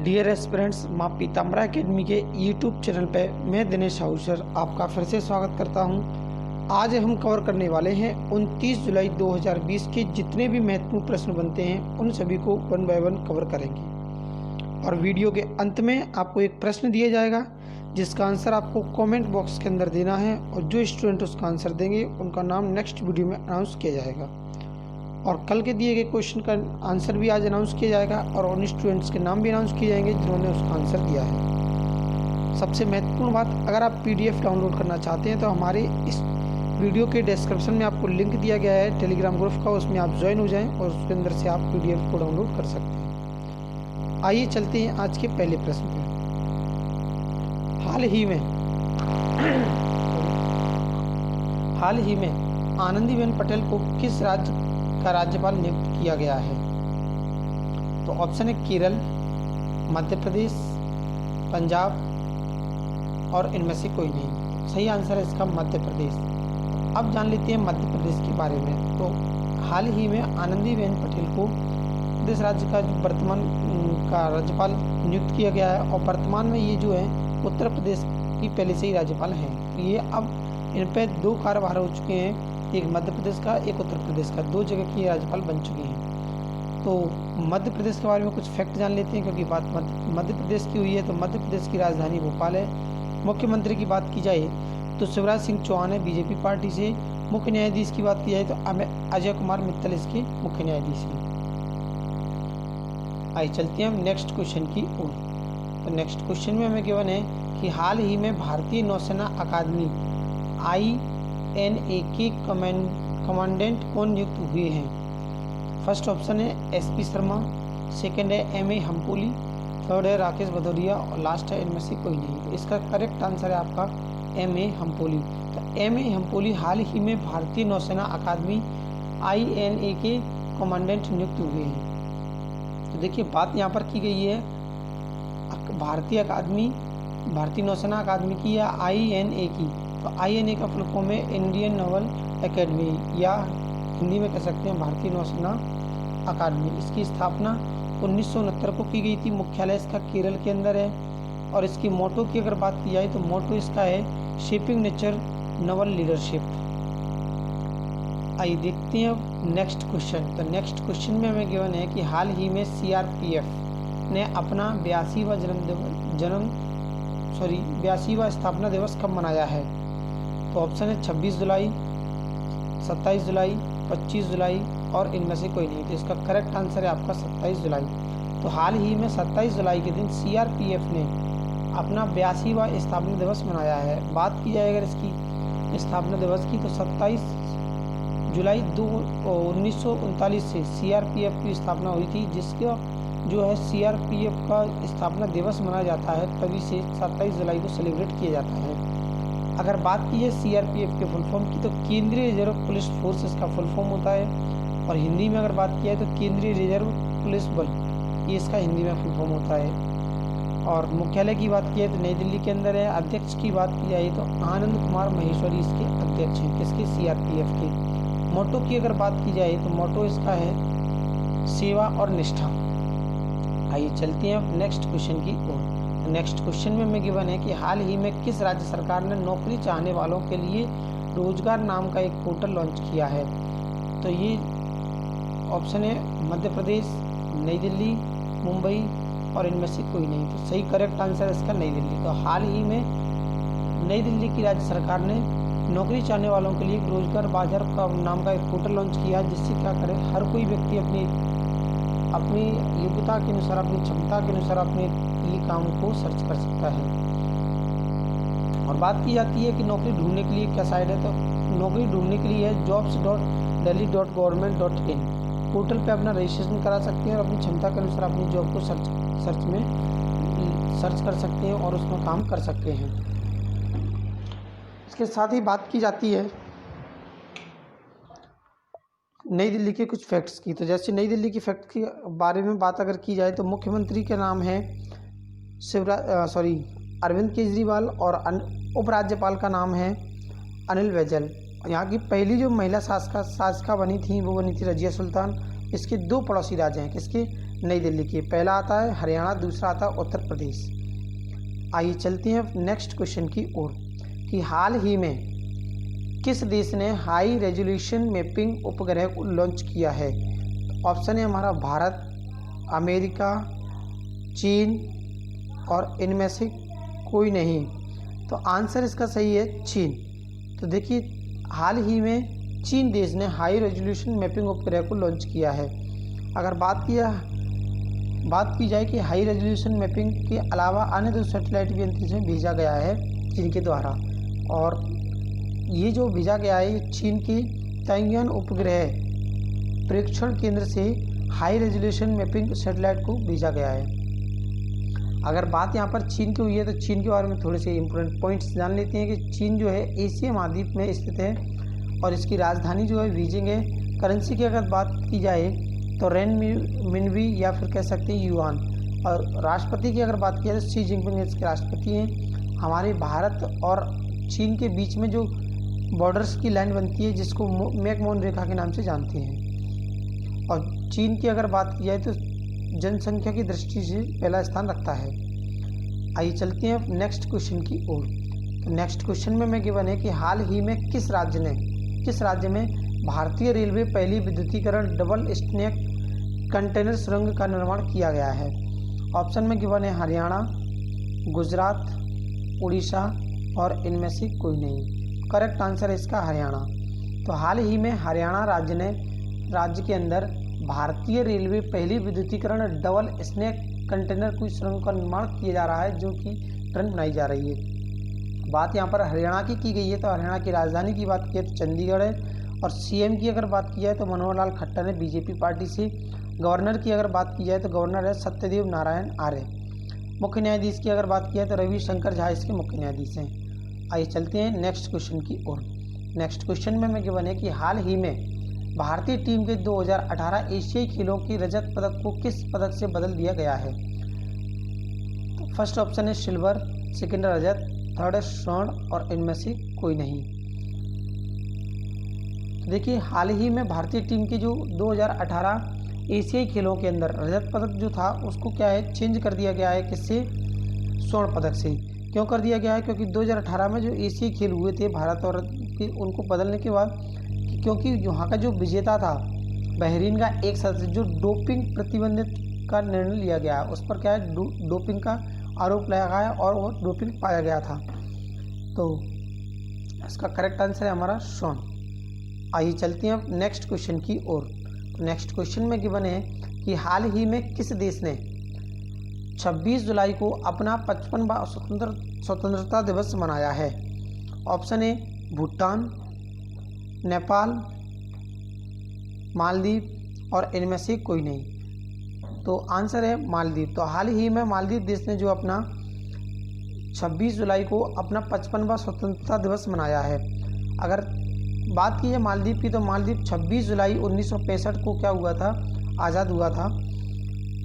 Dear aspirants, माँ Pitambara academy के YouTube channel पे मैं दिनेश हाउसर आपका फिर से स्वागत करता हूं। आज हम कवर करने वाले हैं 29 जुलाई 2020 के जितने भी महत्वपूर्ण प्रश्न बनते हैं उन सभी को वन बाय वन कवर करेंगे। और वीडियो के अंत में आपको एक प्रश्न दिया जाएगा जिसका आंसर आपको कमेंट बॉक्स के अंदर देना है, और जो स्टूडेंट उसका आंसर देंगे उनका नाम नेक्स्ट वीडियो में अनाउंस किया जाएगा। और कल के दिए गए क्वेश्चन का आंसर भी आज अनाउंस किया जाएगा और उन स्टूडेंट्स के नाम भी अनाउंस किए जाएंगे जिन्होंने उसका आंसर दिया है। सबसे महत्वपूर्ण बात, अगर आप पीडीएफ डाउनलोड करना चाहते हैं तो हमारे इस वीडियो के डिस्क्रिप्शन में आपको लिंक दिया गया है टेलीग्राम ग्रुप का, उसमें आप ज्वाइन हो जाएं और उसके अंदर से आप पीडीएफ को डाउनलोड कर सकते हैं। आइए चलते हैं आज के पहले प्रश्न पर। हाल ही में आनंदीबेन पटेल को किस राज्य का राज्यपाल नियुक्त किया गया है? तो ऑप्शन है केरल, मध्य प्रदेश, पंजाब और इनमें से कोई नहीं। सही आंसर है इसका मध्य प्रदेश। अब जान लेते हैं मध्य प्रदेश के बारे में। तो हाल ही में आनंदीबेन पटेल को प्रदेश राज्य का जो वर्तमान का राज्यपाल नियुक्त किया गया है, और वर्तमान में ये जो है उत्तर प्रदेश की पहले से ही राज्यपाल हैं। तो ये अब इन पर 2 कार्यभार हो चुके हैं, एक मध्य प्रदेश का, एक उत्तर प्रदेश का, 2 जगह की राज्यपाल बन चुके हैं। तो मध्य प्रदेश के बारे में कुछ फैक्ट जान लेते हैं, क्योंकि बात मध्य प्रदेश की हुई है। तो मध्य प्रदेश की राजधानी भोपाल है। मुख्यमंत्री की बात की जाए तो शिवराज सिंह चौहान है बीजेपी पार्टी से। मुख्य न्यायाधीश की बात की जाए तो अजय कुमार मित्तल इसके मुख्य न्यायाधीश हैं। आइए चलते हैं हम नेक्स्ट क्वेश्चन की ओर। तो नेक्स्ट क्वेश्चन में हमें गिवन है कि हाल ही में भारतीय नौसेना अकादमी INA के कमांडेंट कौन नियुक्त हुए हैं? फर्स्ट ऑप्शन है SP शर्मा, सेकंड है MA हमपोली, थर्ड है राकेश भदौरिया और लास्ट है इनमें से कोई नहीं। तो इसका करेक्ट आंसर है आपका MA हमपोली। तो MA हमपोली हाल ही में भारतीय नौसेना अकादमी INA के कमांडेंट नियुक्त हुए हैं। तो देखिए बात यहाँ पर की गई है भारतीय नौसेना अकादमी की या INA की। तो INA का फुल फॉर्म है इंडियन नेवल एकेडमी, या हिंदी में कह सकते हैं भारतीय नौसेना अकादमी। इसकी स्थापना 1969 को की गई थी। मुख्यालय इसका केरल के अंदर है। और इसकी मोटो की अगर बात की जाए तो मोटो इसका है शेपिंग नेचर नवल लीडरशिप। आइए देखते हैं अब नेक्स्ट क्वेश्चन। तो नेक्स्ट क्वेश्चन में हमें गिवन है कि हाल ही में CRPF ने अपना 82वां स्थापना दिवस कब मनाया है? तो ऑप्शन है 26 जुलाई, 27 जुलाई, 25 जुलाई और इनमें से कोई नहीं। तो इसका करेक्ट आंसर है आपका 27 जुलाई। तो हाल ही में 27 जुलाई के दिन CRPF ने अपना 82वां स्थापना दिवस मनाया है। बात की जाए अगर इसकी स्थापना दिवस की तो 27 जुलाई 1939 से CRPF की स्थापना हुई थी, जिसका जो है CRPF का स्थापना दिवस मनाया जाता है, तभी से 27 जुलाई को सेलिब्रेट किया जाता है। अगर बात की है CRPF के फुल फॉर्म की तो केंद्रीय रिजर्व पुलिस फोर्स इसका फुल फॉर्म होता है। और हिंदी में अगर बात की जाए तो केंद्रीय रिजर्व पुलिस बल, ये इसका हिंदी में फुल फॉर्म होता है। और मुख्यालय की बात की जाए तो नई दिल्ली के अंदर है। अध्यक्ष की बात की जाए तो आनंद कुमार महेश्वरी इसके अध्यक्ष हैं, किसके? CRPF के। मोटो की अगर बात की जाए तो मोटो इसका है सेवा और निष्ठा। आइए चलते हैं नेक्स्ट क्वेश्चन की ओर। नेक्स्ट क्वेश्चन में हमें गिवन है कि हाल ही में किस राज्य सरकार ने नौकरी चाहने वालों के लिए रोजगार नाम का एक पोर्टल लॉन्च किया है? तो ये ऑप्शन है मध्य प्रदेश, नई दिल्ली, मुंबई और इनमें से कोई नहीं। तो सही करेक्ट आंसर इसका नई दिल्ली। तो हाल ही में नई दिल्ली की राज्य सरकार ने नौकरी चाहने वालों के लिए रोजगार बाजार का नाम का एक पोर्टल लॉन्च किया, जिससे क्या करे हर कोई व्यक्ति अपनी योग्यता के अनुसार, अपनी क्षमता के अनुसार अपने लिए काम को सर्च कर सकता है। और बात की जाती है कि नौकरी ढूंढने के लिए क्या साइट है? तो नौकरी ढूंढने के लिए है jobs.delhi.government.in। पोर्टल पे अपना रजिस्ट्रेशन करा सकते हैं और अपनी क्षमता के अनुसार अपनी जॉब को सर्च कर सकते हैं और उसमें काम कर सकते हैं। इसके साथ ही बात की जाती है नई दिल्ली के कुछ फैक्ट्स की। तो जैसे नई दिल्ली की फैक्ट के बारे में बात अगर की जाए तो मुख्यमंत्री का नाम है अरविंद केजरीवाल और उपराज्यपाल का नाम है अनिल बैजल। यहाँ की पहली जो महिला शासिका बनी थी वो बनी थी रजिया सुल्तान। इसके 2 पड़ोसी राज्य हैं, किसके? नई दिल्ली की। पहला आता है हरियाणा, दूसरा आता है उत्तर प्रदेश। आइए चलते हैं नेक्स्ट क्वेश्चन की ओर कि हाल ही में किस देश ने हाई रेजोल्यूशन मैपिंग उपग्रह को लॉन्च किया है। ऑप्शन है हमारा भारत, अमेरिका, चीन और इनमें से कोई नहीं। तो आंसर इसका सही है चीन। तो देखिए हाल ही में चीन देश ने हाई रेजोल्यूशन मैपिंग उपग्रह को लॉन्च किया है। अगर बात की जाए कि हाई रेजोल्यूशन मैपिंग के अलावा अन्य 2 सैटेलाइट भी अंतरिक्ष में भेजा गया है चीन के द्वारा, और ये जो भेजा गया है ये चीन के ताइयान उपग्रह प्रेक्षण केंद्र से हाई रेजोल्यूशन मैपिंग सैटेलाइट को भेजा गया है। अगर बात यहाँ पर चीन की हुई है तो चीन के बारे में थोड़े से इम्पोर्टेंट पॉइंट्स जान लेते हैं कि चीन जो है एशिया महाद्वीप में स्थित है और इसकी राजधानी जो है बीजिंग है। करेंसी की अगर बात की जाए तो रेनमिनबी या फिर कह सकते हैं युआन, और राष्ट्रपति की अगर बात की जाए तो शी जिनपिंग इसके राष्ट्रपति हैं। हमारे भारत और चीन के बीच में जो बॉर्डर्स की लाइन बनती है जिसको मैकमोहन रेखा के नाम से जानते हैं। और चीन की अगर बात की जाए तो जनसंख्या की दृष्टि से पहला स्थान रखता है। आइए चलते हैं नेक्स्ट क्वेश्चन की ओर। तो नेक्स्ट क्वेश्चन में गिवन है कि हाल ही में किस राज्य में भारतीय रेलवे पहली विद्युतीकरण डबल स्टैक कंटेनर सुरंग का निर्माण किया गया है। ऑप्शन में गिवन है हरियाणा, गुजरात, उड़ीसा और इनमें से कोई नहीं। करेक्ट आंसर है इसका हरियाणा। तो हाल ही में हरियाणा राज्य के अंदर भारतीय रेलवे पहली विद्युतीकरण डबल स्नैक कंटेनर की सुरंग का निर्माण किया जा रहा है जो कि ट्रेन बनाई जा रही है। बात यहाँ पर हरियाणा की गई है तो हरियाणा की राजधानी की बात की है तो चंडीगढ़ है, और सीएम की अगर बात की जाए तो मनोहर लाल खट्टर है बीजेपी पार्टी से। गवर्नर की अगर बात की जाए तो गवर्नर है सत्यदेव नारायण आर्य। मुख्य न्यायाधीश की अगर बात की जाए तो रविशंकर झा इसके मुख्य न्यायाधीश हैं। आइए चलते हैं नेक्स्ट क्वेश्चन की ओर। नेक्स्ट क्वेश्चन में गिवन है कि हाल ही में भारतीय टीम के 2018 एशियाई खेलों के रजत पदक को किस पदक से बदल दिया गया है। तो फर्स्ट ऑप्शन है सिल्वर, सेकंड रजत, थर्ड है स्वर्ण और इनमें से कोई नहीं। तो देखिए हाल ही में भारतीय टीम के जो 2018 एशियाई खेलों के अंदर रजत पदक जो था उसको क्या है चेंज कर दिया गया है, किससे, स्वर्ण पदक से। क्यों कर दिया गया है, क्योंकि 2018 में जो एशियाई खेल हुए थे भारत और उनको बदलने के बाद, क्योंकि यहाँ का जो विजेता था बहरीन का एक सदस्य जो डोपिंग प्रतिबंधित का निर्णय लिया गया, उस पर क्या है डोपिंग का आरोप लगाया गया और वो डोपिंग पाया गया था। तो इसका करेक्ट आंसर है हमारा स्वर्ण। आइए चलते हैं अब नेक्स्ट क्वेश्चन की ओर। नेक्स्ट क्वेश्चन में गिवन है कि हाल ही में किस देश ने 26 जुलाई को अपना 55वां स्वतंत्रता दिवस मनाया है। ऑप्शन ए भूटान, नेपाल, मालदीव और इनमें से कोई नहीं। तो आंसर है मालदीव। तो हाल ही में मालदीव देश ने जो अपना 26 जुलाई को अपना 55वां स्वतंत्रता दिवस मनाया है। अगर बात की है मालदीव की तो मालदीव 26 जुलाई 1965 को क्या हुआ था, आज़ाद हुआ था।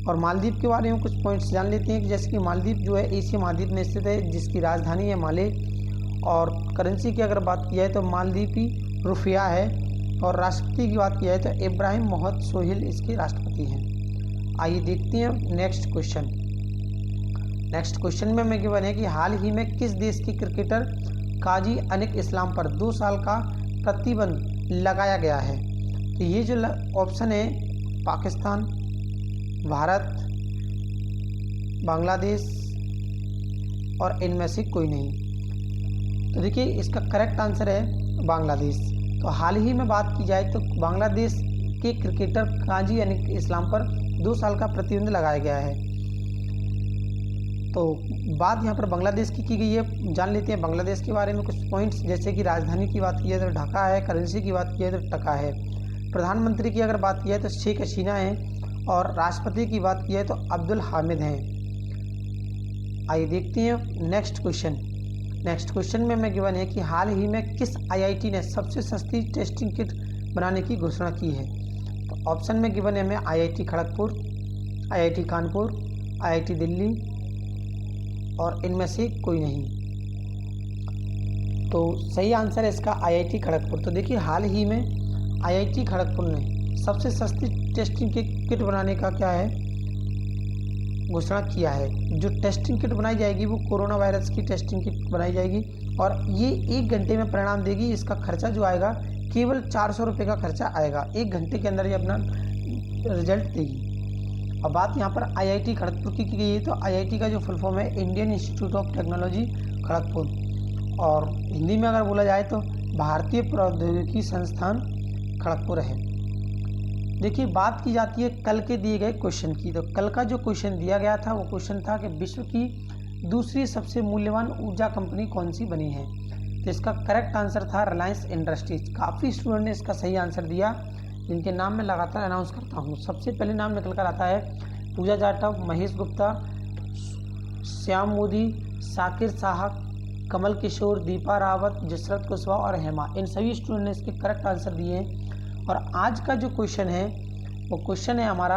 और मालदीव के बारे में कुछ पॉइंट्स जान लेते हैं कि जैसे कि मालदीव जो है एशिया महाद्वीप में स्थित है जिसकी राजधानी है माले, और करेंसी की अगर बात की जाए तो मालदीवी रुपया है, और राष्ट्रपति की बात की जाए तो इब्राहिम मोहम्मद सोहेल इसके राष्ट्रपति हैं। आइए देखते हैं नेक्स्ट क्वेश्चन। नेक्स्ट क्वेश्चन में गिवन है कि हाल ही में किस देश के क्रिकेटर काजी अनिक इस्लाम पर 2 साल का प्रतिबंध लगाया गया है। तो ये जो ऑप्शन है पाकिस्तान, भारत, बांग्लादेश और इनमें से कोई नहीं। तो देखिए इसका करेक्ट आंसर है बांग्लादेश। तो हाल ही में बात की जाए तो बांग्लादेश के क्रिकेटर काजी अनिक इस्लाम पर 2 साल का प्रतिबंध लगाया गया है। तो बात यहाँ पर बांग्लादेश की गई है, जान लेते हैं बांग्लादेश के बारे में कुछ पॉइंट्स। जैसे कि राजधानी की बात की जाए तो ढाका है, करेंसी की बात की जाए तो टका है, प्रधानमंत्री की अगर बात की जाए तो शेख हसीना है, और राष्ट्रपति की बात की जाए तो अब्दुल हामिद हैं। आइए देखते हैं नेक्स्ट क्वेश्चन। नेक्स्ट क्वेश्चन में गिवन है कि हाल ही में किस आईआईटी ने सबसे सस्ती टेस्टिंग किट बनाने की घोषणा की है। तो ऑप्शन में गिवन है हमें IIT Kharagpur, IIT Kanpur, IIT Delhi और इनमें से कोई नहीं। तो सही आंसर है इसका आईआईटी खड़गपुर। तो देखिए हाल ही में आईआईटी खड़गपुर ने सबसे सस्ती टेस्टिंग किट बनाने का क्या है घोषणा किया है। जो टेस्टिंग किट बनाई जाएगी वो कोरोना वायरस की टेस्टिंग किट बनाई जाएगी और ये 1 घंटे में परिणाम देगी। इसका खर्चा जो आएगा केवल 400 रुपये का खर्चा आएगा। 1 घंटे के अंदर ये अपना रिजल्ट देगी। अब बात यहाँ पर IIT खड़गपुर की गई है, तो IIT का जो फुल फॉर्म है Indian institute of technology Kharagpur, और हिंदी में अगर बोला जाए तो भारतीय प्रौद्योगिकी संस्थान खड़गपुर है। देखिए, बात की जाती है कल के दिए गए क्वेश्चन की। तो कल का जो क्वेश्चन दिया गया था वो क्वेश्चन था कि विश्व की दूसरी सबसे मूल्यवान ऊर्जा कंपनी कौन सी बनी है। तो इसका करेक्ट आंसर था रिलायंस इंडस्ट्रीज। काफ़ी स्टूडेंट ने इसका सही आंसर दिया, जिनके नाम मैं लगातार अनाउंस करता हूँ। सबसे पहले नाम निकल कर आता है पूजा जाटव, महेश गुप्ता, श्याम मोदी, साकिर शाह, कमल किशोर, दीपा रावत, जसरत कुशवाहा और हेमा। इन सभी स्टूडेंट ने इसके करेक्ट आंसर दिए हैं। और आज का जो क्वेश्चन है वो क्वेश्चन है हमारा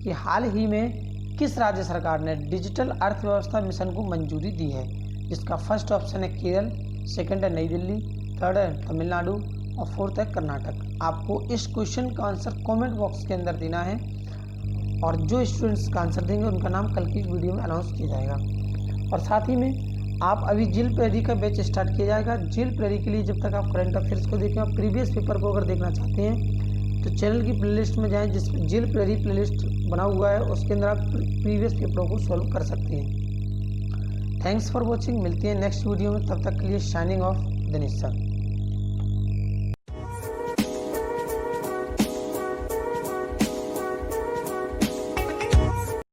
कि हाल ही में किस राज्य सरकार ने डिजिटल अर्थव्यवस्था मिशन को मंजूरी दी है। जिसका फर्स्ट ऑप्शन है केरल, सेकंड है नई दिल्ली, थर्ड है तमिलनाडु और फोर्थ है कर्नाटक। आपको इस क्वेश्चन का आंसर कमेंट बॉक्स के अंदर देना है और जो स्टूडेंट्स का आंसर देंगे उनका नाम कल की वीडियो में अनाउंस किया जाएगा। और साथ ही में आप अभी जेल प्रेरी का बैच स्टार्ट किया जाएगा। जेल प्रेरी के लिए जब तक आप करंट अफेयर्स को देखें और प्रीवियस पेपर को अगर देखना चाहते हैं तो चैनल की प्लेलिस्ट में जाएं, जिसमें जेल प्रेरी प्लेलिस्ट बना हुआ है, उसके अंदर आप प्रीवियस पेपरों को सॉल्व कर सकते हैं। Thanks for watching. मिलती है नेक्स्ट वीडियो में, तब तक के लिए साइनिंग ऑफ दिनेश सर।